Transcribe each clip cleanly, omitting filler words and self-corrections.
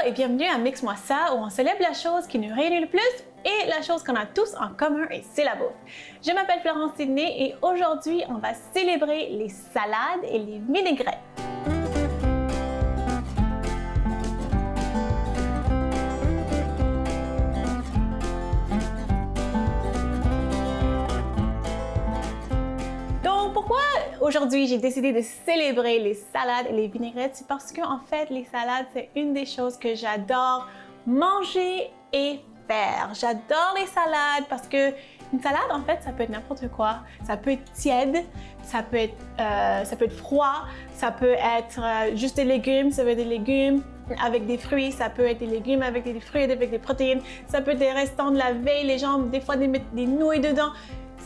et bienvenue à Mix-moi ça où on célèbre la chose qui nous réunit le plus et la chose qu'on a tous en commun et c'est la bouffe. Je m'appelle Florence Sidney et aujourd'hui on va célébrer les salades et les vinaigrettes. Pourquoi aujourd'hui j'ai décidé de célébrer les salades et les vinaigrettes? C'est parce que en fait les salades c'est une des choses que j'adore manger et faire. J'adore les salades parce que une salade en fait ça peut être n'importe quoi. Ça peut être tiède, ça peut être froid, ça peut être juste des légumes, ça peut être des légumes avec des fruits, ça peut être des légumes avec des fruits, avec des protéines, ça peut être des restants de la veille, les gens des fois mettent des nouilles dedans.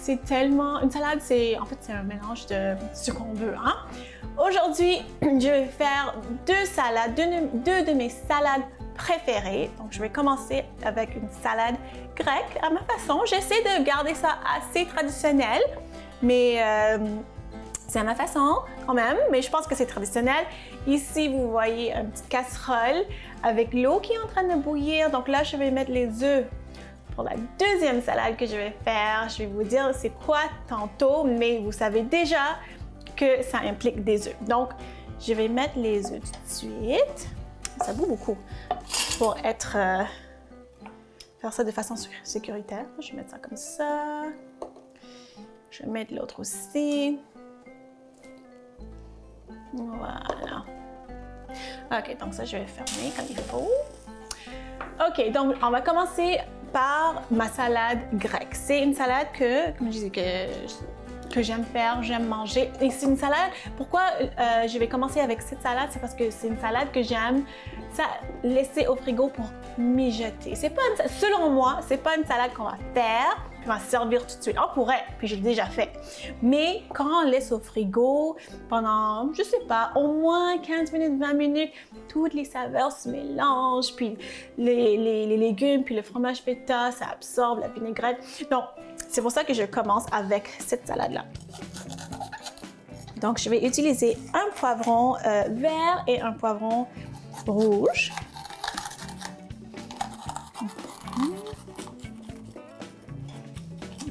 C'est tellement... Une salade, c'est un mélange de ce qu'on veut. Hein? Aujourd'hui, je vais faire deux salades, deux de mes salades préférées. Donc, je vais commencer avec une salade grecque à ma façon. J'essaie de garder ça assez traditionnel, mais c'est à ma façon quand même. Mais je pense que c'est traditionnel. Ici, vous voyez une petite casserole avec l'eau qui est en train de bouillir. Donc là, je vais mettre les œufs. Pour la deuxième salade que je vais faire, je vais vous dire c'est quoi tantôt, mais vous savez déjà que ça implique des œufs. Donc, je vais mettre les œufs tout de suite. Ça bout beaucoup. Pour faire ça de façon sécuritaire, je vais mettre ça comme ça. Je vais mettre l'autre aussi. Voilà. OK, donc ça, je vais fermer comme il faut. OK, donc on va commencer par ma salade grecque. C'est une salade comme je disais, que j'aime faire, j'aime manger. Et c'est une salade, pourquoi je vais commencer avec cette salade? C'est parce que c'est une salade que j'aime laisser au frigo pour mijoter. C'est pas selon moi, c'est pas une salade qu'on va faire puis on va servir tout de suite. On pourrait, puis je l'ai déjà fait. Mais quand on laisse au frigo pendant, je sais pas, au moins 15 minutes, 20 minutes, toutes les saveurs se mélangent, puis les légumes, puis le fromage feta, ça absorbe la vinaigrette. Donc, c'est pour ça que je commence avec cette salade-là. Donc, je vais utiliser un poivron vert et un poivron rouge. Comme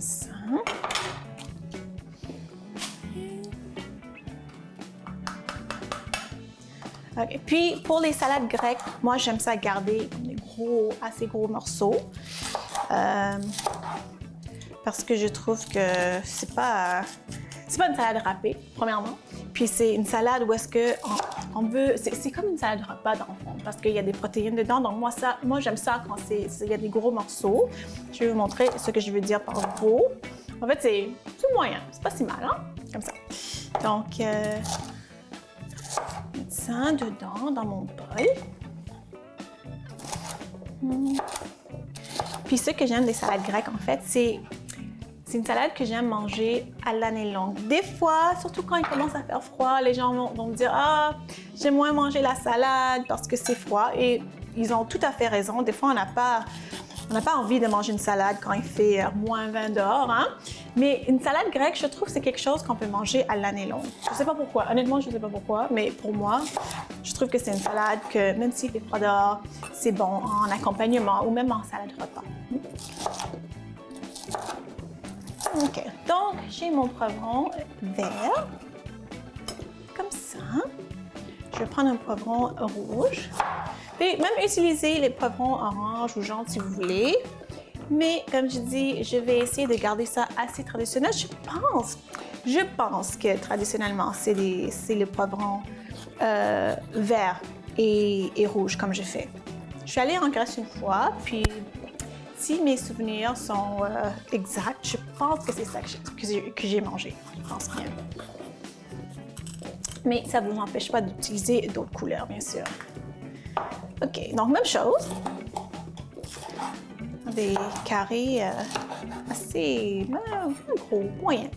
ça. Okay. Puis, pour les salades grecques, moi, j'aime ça garder des assez gros morceaux. Parce que je trouve que c'est pas une salade râpée, premièrement. Puis c'est une salade où est-ce que on veut... C'est comme une salade repas dans le fond, parce qu'il y a des protéines dedans. Donc moi j'aime ça quand il y a des gros morceaux. Je vais vous montrer ce que je veux dire par gros. En fait, c'est moyen. C'est pas si mal, hein? Comme ça. Donc, mettre ça dedans, dans mon bol. Puis ce que j'aime des salades grecques, en fait, c'est une salade que j'aime manger à l'année longue. Des fois, surtout quand il commence à faire froid, les gens vont me dire « Ah, j'aime moins manger la salade parce que c'est froid. » Et ils ont tout à fait raison. Des fois, on n'a pas envie de manger une salade quand il fait moins 20 dehors. Hein? Mais une salade grecque, je trouve que c'est quelque chose qu'on peut manger à l'année longue. Je ne sais pas pourquoi. Honnêtement, je ne sais pas pourquoi. Mais pour moi, je trouve que c'est une salade que même s'il fait froid dehors, c'est bon en accompagnement ou même en salade repas. OK, donc j'ai mon poivron vert, comme ça. Je vais prendre un poivron rouge. Puis même utiliser les poivrons orange ou jaune si vous voulez. Mais comme je dis, je vais essayer de garder ça assez traditionnel. Je pense que traditionnellement, c'est le poivron vert et rouge comme je fais. Je suis allée en Grèce une fois, puis si mes souvenirs sont exacts, je pense que c'est ça que j'ai mangé. Je pense bien. Mais ça ne vous empêche pas d'utiliser d'autres couleurs, bien sûr. OK, donc même chose. Des carrés assez gros, moyen.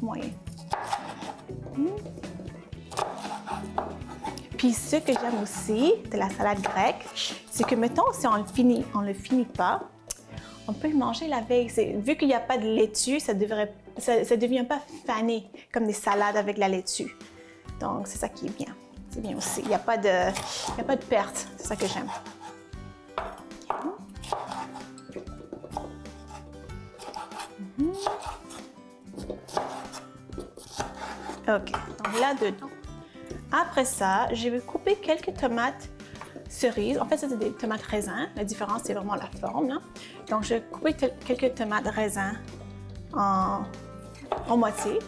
Puis ce que j'aime aussi de la salade grecque, c'est que mettons si on le finit pas, on peut le manger la veille. Vu qu'il n'y a pas de laitue, ça devient pas fané comme des salades avec la laitue. Donc c'est ça qui est bien. C'est bien aussi. Il n'y a pas de perte. C'est ça que j'aime. OK, donc là-dedans. Après ça, je vais couper quelques tomates cerises. En fait, ça, c'est des tomates raisins. La différence, c'est vraiment la forme, là. Donc, je vais couper quelques tomates raisins en moitié.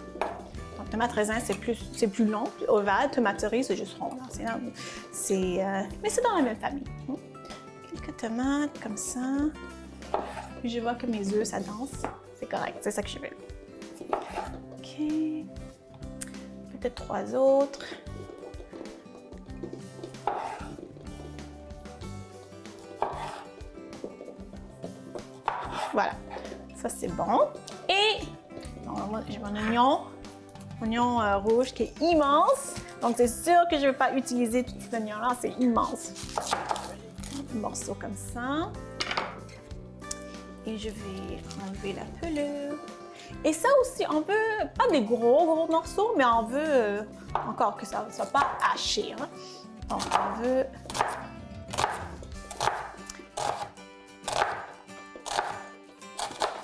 Donc, tomate raisin, c'est plus long, plus ovale. Tomate cerise, c'est juste rond. Mais c'est dans la même famille. Quelques tomates comme ça. Puis je vois que mes œufs, ça danse. C'est correct, c'est ça que je veux. OK. Peut-être 3 autres. Voilà, ça c'est bon. Et j'ai mon oignon rouge qui est immense. Donc c'est sûr que je ne vais pas utiliser tout cet oignon-là, c'est immense. Un morceau comme ça. Et je vais enlever la pelure. Et ça aussi, on veut pas des gros morceaux, mais on veut encore que ça ne soit pas haché. Hein. Donc on veut...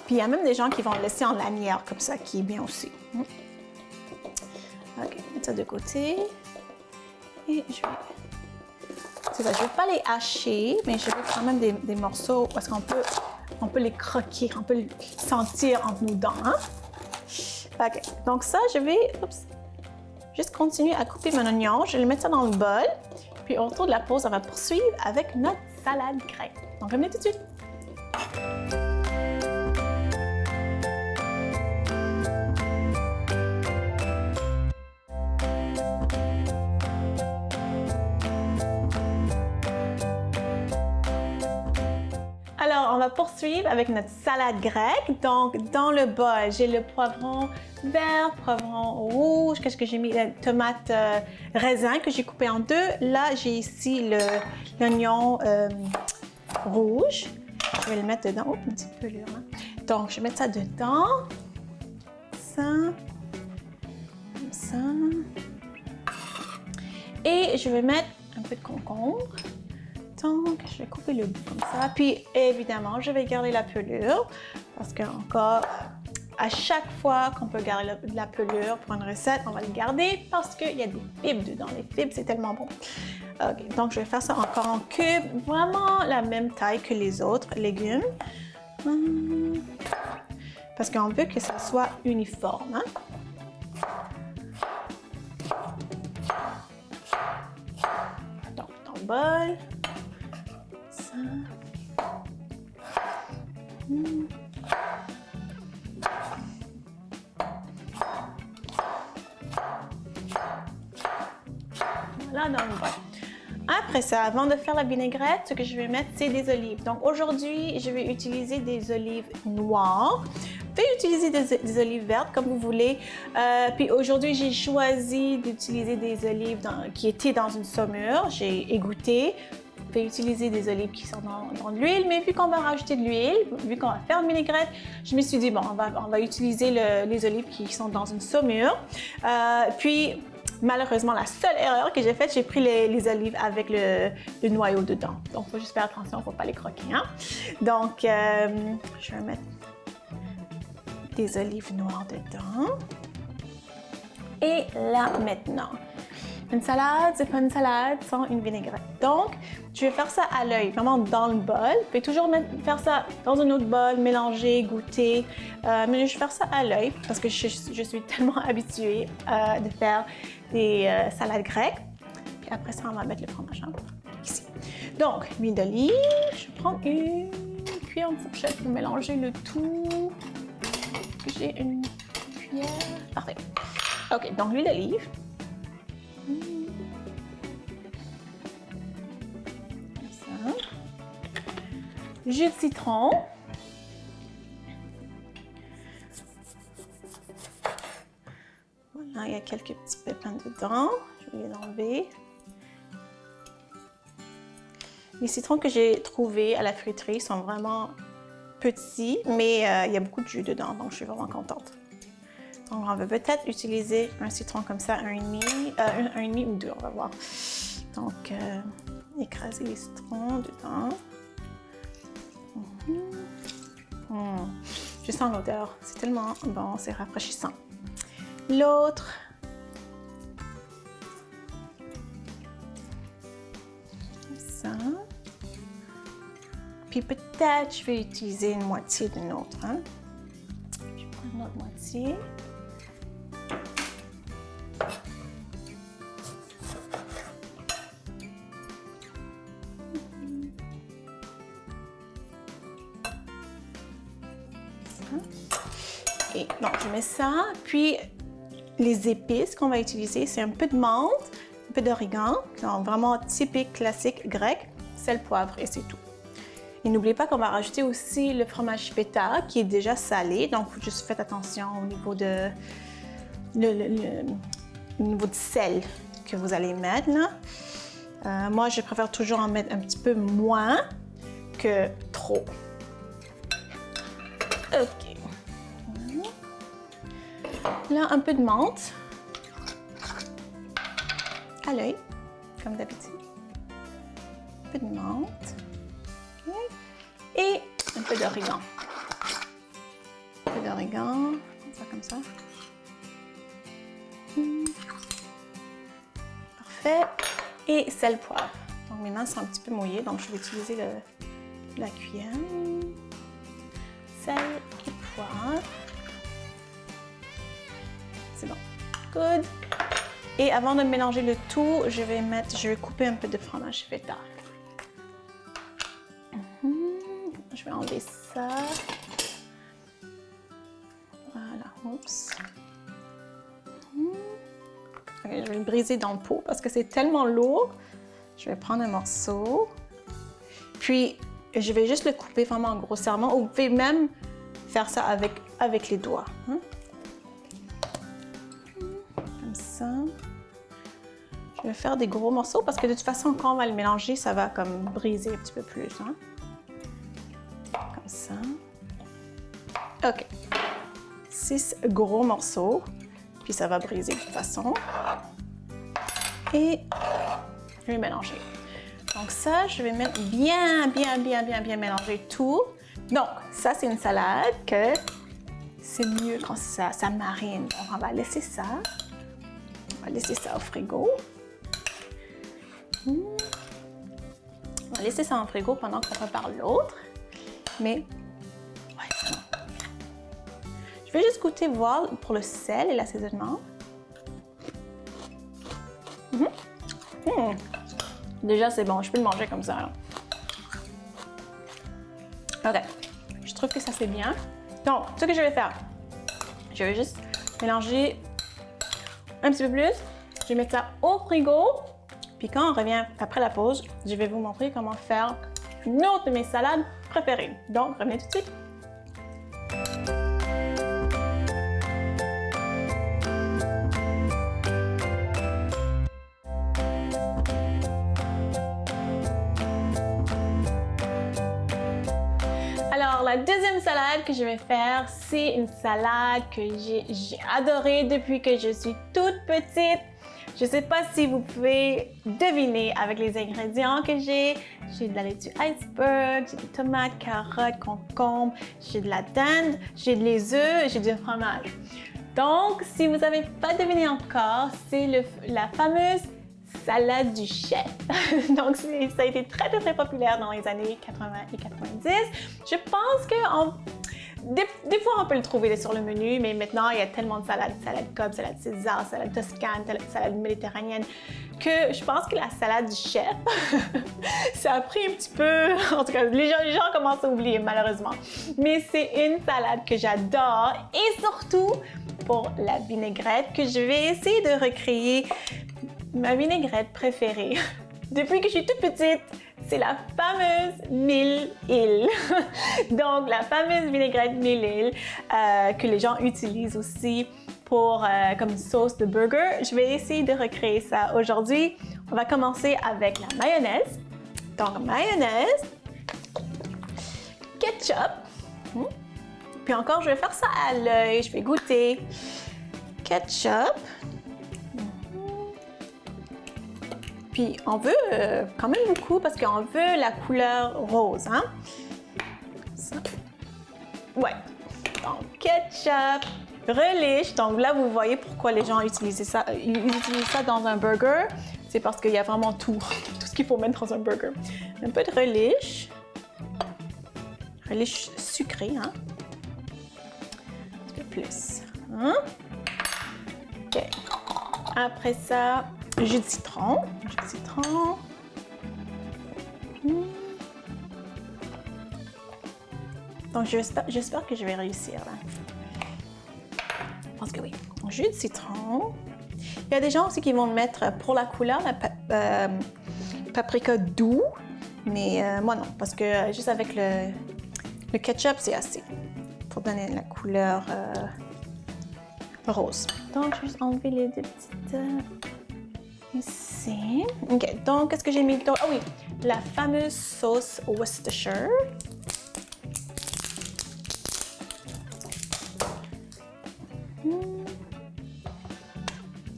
Puis il y a même des gens qui vont le laisser en lanière comme ça, qui est bien aussi. OK, mettre ça de côté. Et je vais pas les hacher, mais je vais quand même des morceaux parce qu'on peut les croquer, on peut les sentir entre nos dents. Hein? OK, donc ça, je vais juste continuer à couper mon oignon. Je vais mettre ça dans le bol. Puis au retour de la pause, on va poursuivre avec notre salade grecque. Donc, revenez tout de suite. Alors, on va poursuivre avec notre salade grecque. Donc, dans le bol, j'ai le poivron vert, poivron rouge. Qu'est-ce que j'ai mis? La tomate raisin que j'ai coupé en deux. Là, j'ai ici l'oignon rouge. Je vais le mettre dedans. Oh, une petite pelure. Hein? Donc, je vais mettre ça dedans. Ça. Comme ça. Et je vais mettre un peu de concombre. Donc, je vais couper le bout comme ça. Puis, évidemment, je vais garder la pelure parce que, encore, à chaque fois qu'on peut garder la pelure pour une recette, on va le garder parce qu'il y a des fibres dedans. Les fibres, c'est tellement bon. OK, donc je vais faire ça encore en cubes, vraiment la même taille que les autres légumes. Parce qu'on veut que ça soit uniforme. Hein? Donc, dans le bol. Voilà dans le bol. Après ça, avant de faire la vinaigrette, ce que je vais mettre, c'est des olives. Donc aujourd'hui, je vais utiliser des olives noires. Vous pouvez utiliser des olives vertes comme vous voulez. Puis aujourd'hui, j'ai choisi d'utiliser des olives qui étaient dans une saumure. J'ai égoutté. Vous pouvez utiliser des olives qui sont dans de l'huile, mais vu qu'on va rajouter de l'huile, vu qu'on va faire une vinaigrette, je me suis dit, bon, on va utiliser les olives qui sont dans une saumure. Puis, malheureusement, la seule erreur que j'ai faite, j'ai pris les olives avec le noyau dedans. Donc, il faut juste faire attention, il ne faut pas les croquer. Hein? Donc, je vais mettre des olives noires dedans. Et là, maintenant, une salade, c'est pas une salade sans une vinaigrette. Donc, je vais faire ça à l'œil, vraiment dans le bol. Vous pouvez toujours faire ça dans un autre bol, mélanger, goûter. Mais je vais faire ça à l'œil parce que je suis tellement habituée de faire des salades grecques. Puis après ça, on va mettre le fromage ici. Donc, huile d'olive. Je vais prendre une cuillère en fourchette pour mélanger le tout. J'ai une cuillère. Parfait. OK, donc l'huile d'olive. Jus de citron. Voilà, il y a quelques petits pépins dedans. Je vais les enlever. Les citrons que j'ai trouvés à la fruiterie sont vraiment petits, mais il y a beaucoup de jus dedans, donc je suis vraiment contente. Donc, on va peut-être utiliser un citron comme ça, un et demi ou deux, on va voir. Donc, écraser les citrons dedans. Je sens l'odeur, c'est tellement bon, c'est rafraîchissant. L'autre ça. Puis peut-être je vais utiliser une moitié d'une autre. Hein? Je vais prendre une autre moitié. Et donc, je mets ça. Puis, les épices qu'on va utiliser, c'est un peu de menthe, un peu d'origan, vraiment typique, classique, grec, sel, poivre et c'est tout. Et n'oubliez pas qu'on va rajouter aussi le fromage feta qui est déjà salé. Donc, juste faites attention au niveau de niveau de sel que vous allez mettre. Là. Moi, je préfère toujours en mettre un petit peu moins que trop. OK. Là, un peu de menthe. À l'œil, comme d'habitude. Un peu de menthe. Okay. Et un peu d'origan. Un peu d'origan. Comme ça. Parfait. Et sel, poivre. Donc mes mains sont un petit peu mouillées, donc je vais utiliser la cuillère. Sel et poivre. C'est bon. Good. Et avant de mélanger le tout, je vais couper un peu de fromage feta. Je vais enlever ça. Voilà. Oups. Okay, je vais le briser dans le pot parce que c'est tellement lourd. Je vais prendre un morceau. Puis, je vais juste le couper vraiment grossièrement. Ou vous pouvez même faire ça avec les doigts. Comme ça. Je vais faire des gros morceaux parce que de toute façon, quand on va le mélanger, ça va comme briser un petit peu plus. Hein? Comme ça. OK. 6 gros morceaux. Puis ça va briser de toute façon. Et je vais mélanger. Donc ça, je vais mettre bien mélanger tout. Donc, ça, c'est une salade que c'est mieux quand ça marine. Donc, on va laisser ça. On va laisser ça au frigo. On va laisser ça au frigo pendant qu'on prépare l'autre. Mais, ouais, je vais juste goûter, voir pour le sel et l'assaisonnement. Déjà, c'est bon, je peux le manger comme ça. OK. Je trouve que ça, c'est bien. Donc, ce que je vais faire, je vais juste mélanger un petit peu plus. Je vais mettre ça au frigo. Puis quand on revient après la pause, je vais vous montrer comment faire une autre de mes salades préférées. Donc, revenez tout de suite. Alors, la deuxième salade que je vais faire, c'est une salade que j'ai adorée depuis que je suis toute petite. Je ne sais pas si vous pouvez deviner avec les ingrédients que j'ai. J'ai de la laitue iceberg, j'ai des tomates, carottes, concombres, j'ai de la dinde, j'ai des œufs, j'ai du fromage. Donc, si vous n'avez pas deviné encore, c'est la fameuse salade du chef. Donc, ça a été très populaire dans les années 80 et 90. Je pense que des fois, on peut le trouver sur le menu, mais maintenant, il y a tellement de salades. Salade Cobb, salade César, salade toscane, salade méditerranéenne, que je pense que la salade du chef, ça a pris un petit peu... En tout cas, les gens commencent à oublier, malheureusement. Mais c'est une salade que j'adore, et surtout pour la vinaigrette, que je vais essayer de recréer ma vinaigrette préférée. Depuis que je suis toute petite, c'est la fameuse mille-îles. Donc, la fameuse vinaigrette mille-îles que les gens utilisent aussi pour comme sauce de burger. Je vais essayer de recréer ça aujourd'hui. On va commencer avec la mayonnaise. Donc, mayonnaise, ketchup. Puis encore, je vais faire ça à l'œil. Je vais goûter. Ketchup. Puis on veut quand même beaucoup parce qu'on veut la couleur rose, hein? Ça. Ouais. Donc, ketchup, relish. Donc là, vous voyez pourquoi les gens utilisent ça dans un burger. C'est parce qu'il y a vraiment tout ce qu'il faut mettre dans un burger. Un peu de relish. Relish sucré, hein? Un petit peu plus. Hein? OK. Après ça, jus de citron. Jus de citron. Donc, j'espère que je vais réussir, là. Je pense que oui. Jus de citron. Il y a des gens aussi qui vont le mettre pour la couleur, la paprika doux. Mais moi, non. Parce que juste avec le ketchup, c'est assez. Pour donner la couleur rose. Donc, je vais juste enlever les deux petites... ici. OK. Donc, qu'est-ce que j'ai mis dedans? Ah oui, la fameuse sauce Worcestershire.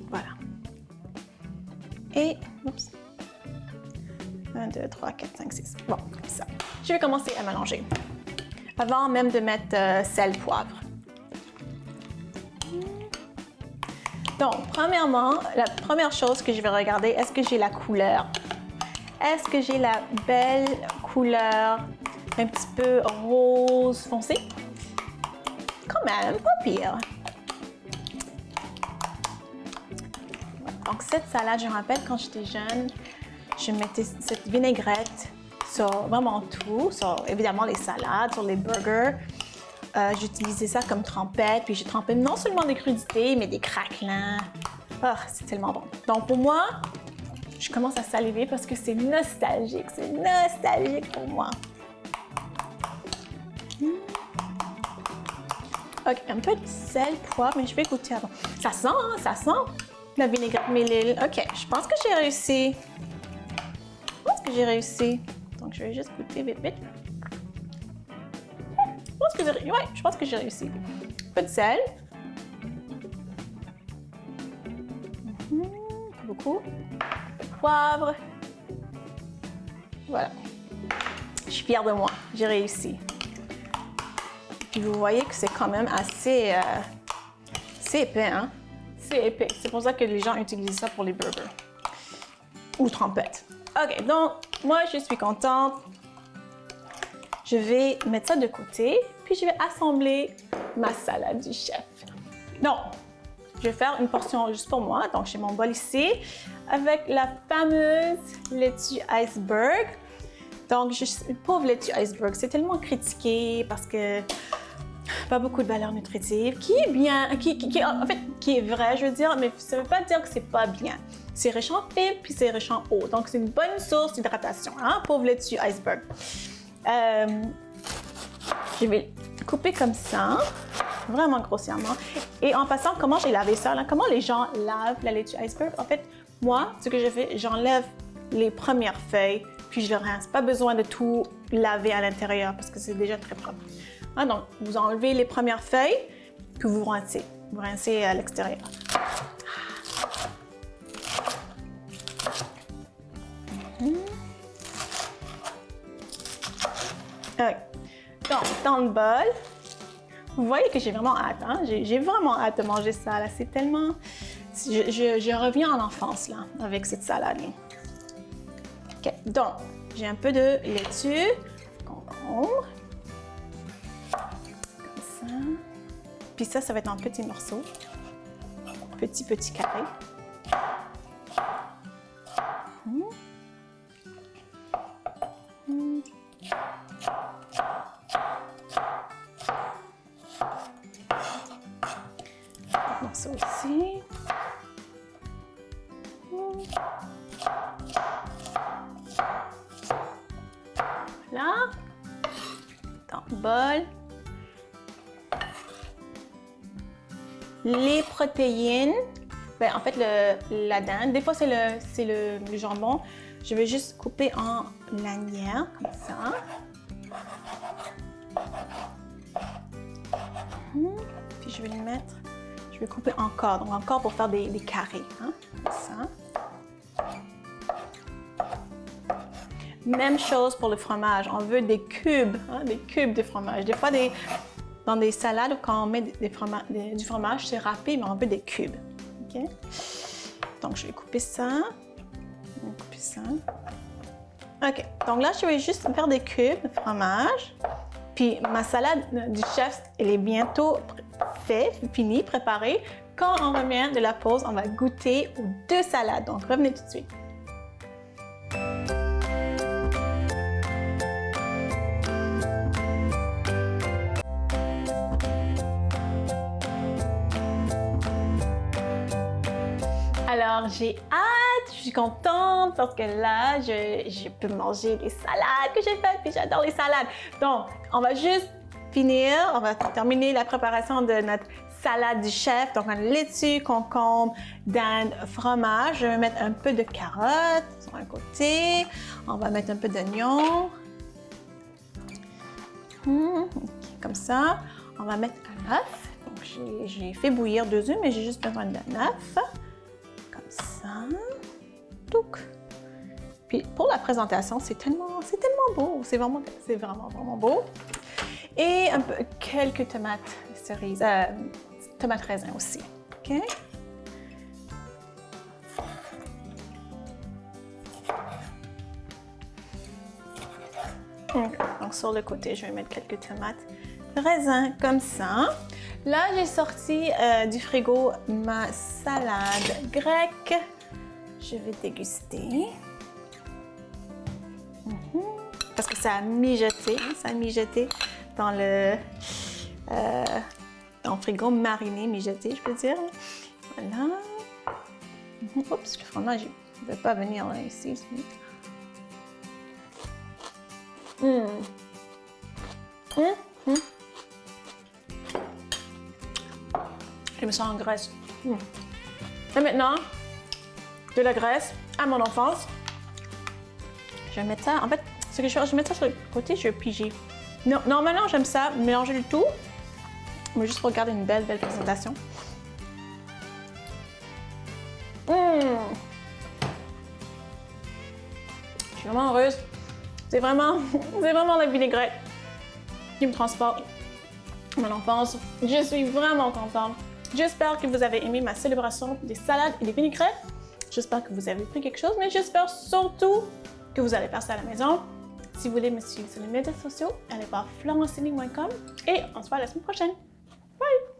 Voilà. Et, oups. 1, 2, 3, 4, 5, 6. Bon, comme ça. Je vais commencer à mélanger. Avant même de mettre sel, poivre. Donc, premièrement, la première chose que je vais regarder, est-ce que j'ai la couleur? Est-ce que j'ai la belle couleur un petit peu rose foncé? Quand même, pas pire. Donc, cette salade, je me rappelle quand j'étais jeune, je mettais cette vinaigrette sur vraiment tout, sur évidemment les salades, sur les burgers. J'utilisais ça comme trempette, puis j'ai trempé non seulement des crudités, mais des craquelins. Ah, c'est tellement bon. Donc pour moi, je commence à saliver parce que c'est nostalgique pour moi. Ok, un peu de sel, poivre, mais je vais goûter avant. Ça sent, hein, ça sent la vinaigrette Mélile. Ok, je pense que j'ai réussi. Donc je vais juste goûter vite, vite. Je pense que j'ai réussi. Un peu de sel. Pas beaucoup. Un peu de poivre. Voilà. Je suis fière de moi. J'ai réussi. Puis vous voyez que c'est quand même assez... c'est épais, hein? C'est épais. C'est pour ça que les gens utilisent ça pour les burgers. Ou trempettes. OK, donc, moi, je suis contente. Je vais mettre ça de côté, puis je vais assembler ma salade du chef. Donc, je vais faire une portion juste pour moi. Donc, j'ai mon bol ici avec la fameuse laitue iceberg. Donc, pauvre laitue iceberg, c'est tellement critiqué parce que pas beaucoup de valeur nutritive, qui est bien, qui est vrai, je veux dire, mais ça ne veut pas dire que c'est pas bien. C'est riche en fibres, puis c'est riche en eau. Donc, c'est une bonne source d'hydratation, hein, pauvre laitue iceberg. Je vais couper comme ça, vraiment grossièrement. Et en passant, comment j'ai lavé ça? Là? Comment les gens lavent la laitue iceberg? En fait, moi, ce que je fais, j'enlève les premières feuilles, puis je le rince. Pas besoin de tout laver à l'intérieur parce que c'est déjà très propre. Ah, donc, vous enlevez les premières feuilles, puis vous rincez. Vous rincez à l'extérieur. Okay. Donc, dans le bol, vous voyez que j'ai vraiment hâte. Hein? J'ai vraiment hâte de manger ça. Là. C'est tellement... Je reviens en enfance là, avec cette salade-là. OK. Donc, j'ai un peu de laitue, concombre. Comme ça. Puis ça va être en petits morceaux. Petits carrés. Ça aussi. Voilà. Dans le bol. Les protéines. Ben, en fait, la dinde. Des fois, c'est le jambon. Je vais juste couper en lanières, comme ça. Puis je vais les mettre. Je vais couper encore, donc encore pour faire des carrés, hein, comme ça. Même chose pour le fromage, on veut des cubes, hein, des cubes de fromage. Des fois, dans des salades, quand on met du fromage, c'est râpé, mais on veut des cubes. Okay? Donc, je vais couper ça. Je vais couper ça. OK, donc là, je vais juste faire des cubes de fromage. Puis ma salade du chef, elle est bientôt finie, préparée. Quand on revient de la pause, on va goûter aux 2 salades. Donc, revenez tout de suite. Alors, j'ai hâte, je suis contente parce que là, je peux manger les salades que j'ai faites, puis j'adore les salades. Donc, on va juste finir, on va terminer la préparation de notre salade du chef. Donc, on a laitue, concombre, dinde, fromage. Je vais mettre un peu de carottes sur un côté. On va mettre un peu d'oignon. Comme ça. On va mettre un œuf. Donc, j'ai fait bouillir 2 œufs, mais j'ai juste besoin d'un œuf. Comme ça. Touc. Puis pour la présentation, c'est tellement beau. C'est vraiment beau. Et quelques tomates cerises, tomates raisins aussi. OK? Donc sur le côté, je vais mettre quelques tomates raisins comme ça. Là, j'ai sorti du frigo ma salade grecque. Je vais déguster. Parce que ça a mijoté dans le frigo, mariné, mijoté, je peux dire. Voilà. Oups, le fromage, il ne veut pas venir là, ici. Je me sens en graisse. Et maintenant, de la graisse à mon enfance. Je vais mettre ça, en fait, ce que je vais mettre ça sur le côté, je vais piger. Normalement, j'aime ça, mélanger le tout. On va juste regarder une belle présentation. Je suis vraiment heureuse. C'est vraiment la vinaigrette qui me transporte à mon enfance. Je suis vraiment contente. J'espère que vous avez aimé ma célébration des salades et des vinaigrettes. J'espère que vous avez pris quelque chose, mais j'espère surtout que vous allez faire ça à la maison. Si vous voulez me suivre sur les médias sociaux, allez voir florenceling.com et on se voit la semaine prochaine. Bye!